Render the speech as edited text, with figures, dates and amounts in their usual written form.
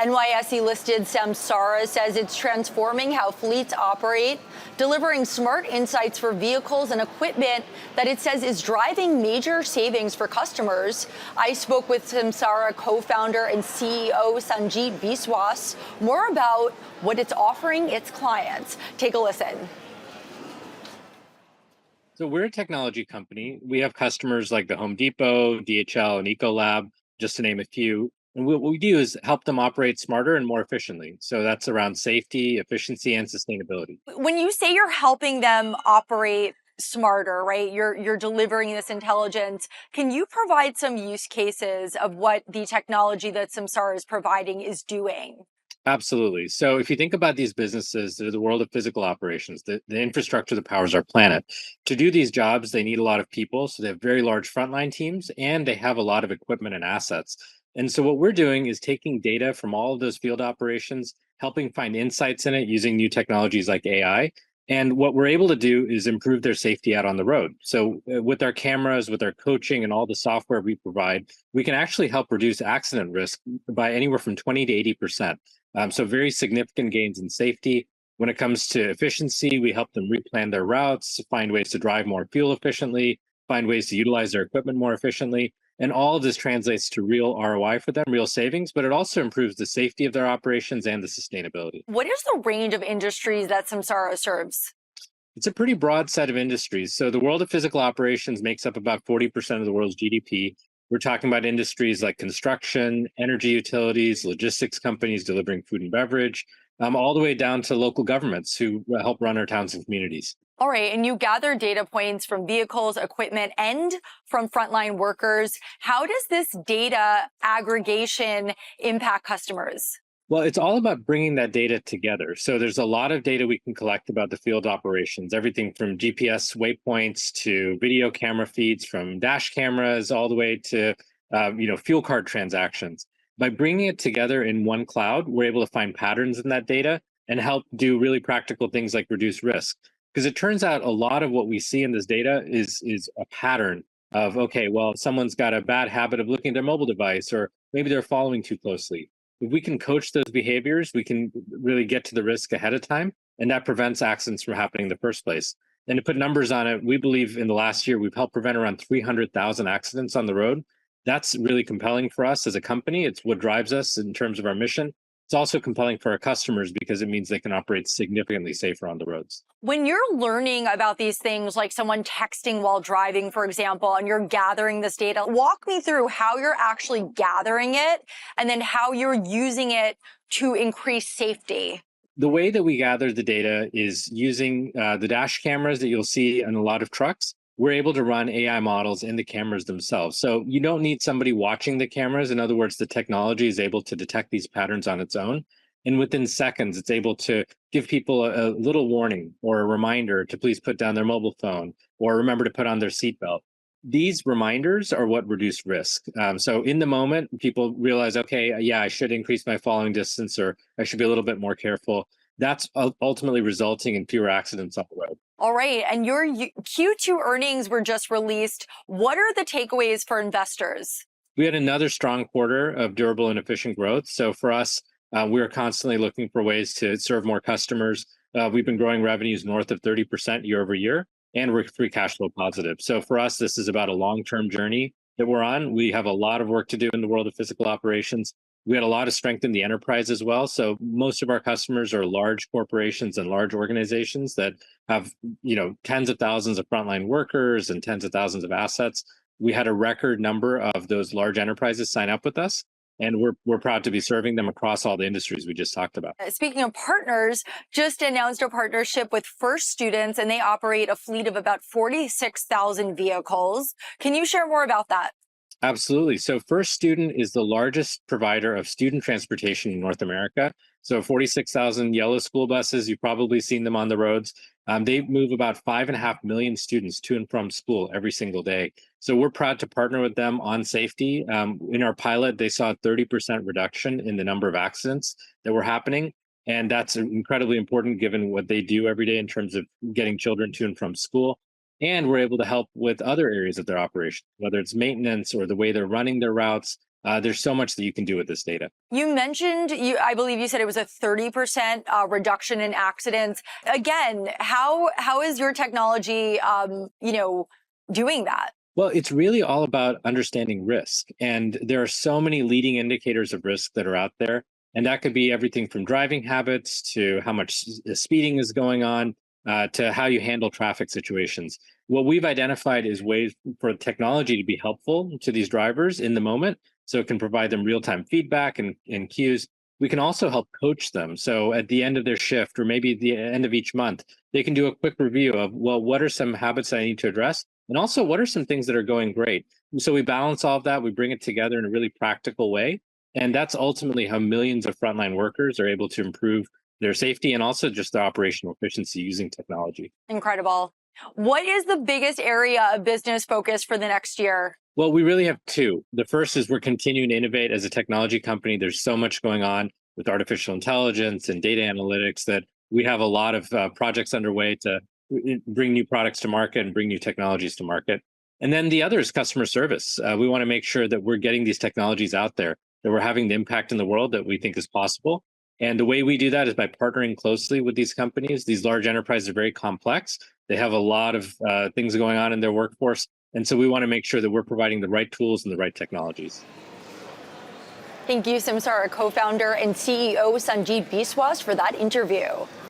NYSE-listed Samsara says it's transforming how fleets operate, delivering smart insights for vehicles and equipment that it says is driving major savings for customers. I spoke with Samsara co-founder and CEO Sanjeet Biswas more about what it's offering its clients. Take a listen. So we're a technology company. We have customers like the Home Depot, DHL, and Ecolab, just to name a few. And what we do is help them operate smarter and more efficiently. So that's around safety, efficiency, and sustainability. When you say you're helping them operate smarter, right? You're delivering this intelligence. Can you provide some use cases of what the technology that Samsara is providing is doing? Absolutely. So if you think about these businesses, they're the world of physical operations, the infrastructure that powers our planet. To do these jobs, they need a lot of people. So they have very large frontline teams and they have a lot of equipment and assets. And so what we're doing is taking data from all of those field operations, helping find insights in it using new technologies like AI. And what we're able to do is improve their safety out on the road. So with our cameras, with our coaching and all the software we provide, we can actually help reduce accident risk by anywhere from 20 to 80%. So very significant gains in safety. When it comes to efficiency, we help them replan their routes, find ways to drive more fuel efficiently, find ways to utilize their equipment more efficiently. And all of this translates to real ROI for them, real savings, but it also improves the safety of their operations and the sustainability. What is the range of industries that Samsara serves? It's a pretty broad set of industries. So the world of physical operations makes up about 40% of the world's GDP. We're talking about industries like construction, energy utilities, logistics companies delivering food and beverage, all the way down to local governments who help run our towns and communities. All right, and you gather data points from vehicles, equipment, and from frontline workers. How does this data aggregation impact customers? Well, it's all about bringing that data together. So there's a lot of data we can collect about the field operations, everything from GPS waypoints to video camera feeds, from dash cameras all the way to fuel card transactions. By bringing it together in one cloud, we're able to find patterns in that data and help do really practical things like reduce risk. Because it turns out a lot of what we see in this data is a pattern of, okay, well, someone's got a bad habit of looking at their mobile device, or maybe they're following too closely. If we can coach those behaviors, we can really get to the risk ahead of time, and that prevents accidents from happening in the first place. And to put numbers on it, we believe in the last year, we've helped prevent around 300,000 accidents on the road. That's really compelling for us as a company. It's what drives us in terms of our mission. It's also compelling for our customers because it means they can operate significantly safer on the roads. When you're learning about these things, like someone texting while driving, for example, and you're gathering this data, walk me through how you're actually gathering it and then how you're using it to increase safety. The way that we gather the data is using the dash cameras that you'll see in a lot of trucks. We're able to run AI models in the cameras themselves. So you don't need somebody watching the cameras. In other words, the technology is able to detect these patterns on its own. And within seconds, it's able to give people a little warning or a reminder to please put down their mobile phone or remember to put on their seatbelt. These reminders are what reduce risk. So in the moment, people realize, okay, yeah, I should increase my following distance, or I should be a little bit more careful. That's ultimately resulting in fewer accidents on the road. All right, and your Q2 earnings were just released. What are the takeaways for investors? We had another strong quarter of durable and efficient growth. So for us, we're constantly looking for ways to serve more customers. We've been growing revenues north of 30% year over year, and we're free cash flow positive. So for us, this is about a long-term journey that we're on. We have a lot of work to do in the world of physical operations. We had a lot of strength in the enterprise as well. So most of our customers are large corporations and large organizations that have, tens of thousands of frontline workers and tens of thousands of assets. We had a record number of those large enterprises sign up with us, and we're proud to be serving them across all the industries we just talked about. Speaking of partners, just announced a partnership with First Students, and they operate a fleet of about 46,000 vehicles. Can you share more about that? Absolutely. So First Student is the largest provider of student transportation in North America. So 46,000 yellow school buses, you've probably seen them on the roads. They move about 5.5 million students to and from school every single day. So we're proud to partner with them on safety. In our pilot, they saw a 30% reduction in the number of accidents that were happening. And that's incredibly important given what they do every day in terms of getting children to and from school. And we're able to help with other areas of their operation, whether it's maintenance or the way they're running their routes. There's so much that you can do with this data. You mentioned, I believe you said it was a 30% reduction in accidents. Again, how is your technology, doing that? Well, it's really all about understanding risk. And there are so many leading indicators of risk that are out there. And that could be everything from driving habits to how much speeding is going on, to how you handle traffic situations. What we've identified is ways for technology to be helpful to these drivers in the moment. So it can provide them real time feedback and cues. We can also help coach them. So at the end of their shift, or maybe the end of each month, they can do a quick review of, well, what are some habits I need to address? And also, what are some things that are going great? So we balance all of that, we bring it together in a really practical way. And that's ultimately how millions of frontline workers are able to improve their safety and also just their operational efficiency using technology. Incredible. What is the biggest area of business focus for the next year? Well, we really have two. The first is we're continuing to innovate as a technology company. There's so much going on with artificial intelligence and data analytics that we have a lot of projects underway to bring new products to market and bring new technologies to market. And then the other is customer service. We want to make sure that we're getting these technologies out there, that we're having the impact in the world that we think is possible. And the way we do that is by partnering closely with these companies. These large enterprises are very complex. They have a lot of things going on in their workforce. And so we want to make sure that we're providing the right tools and the right technologies. Thank you, Samsara co-founder and CEO Sanjeev Biswas, for that interview.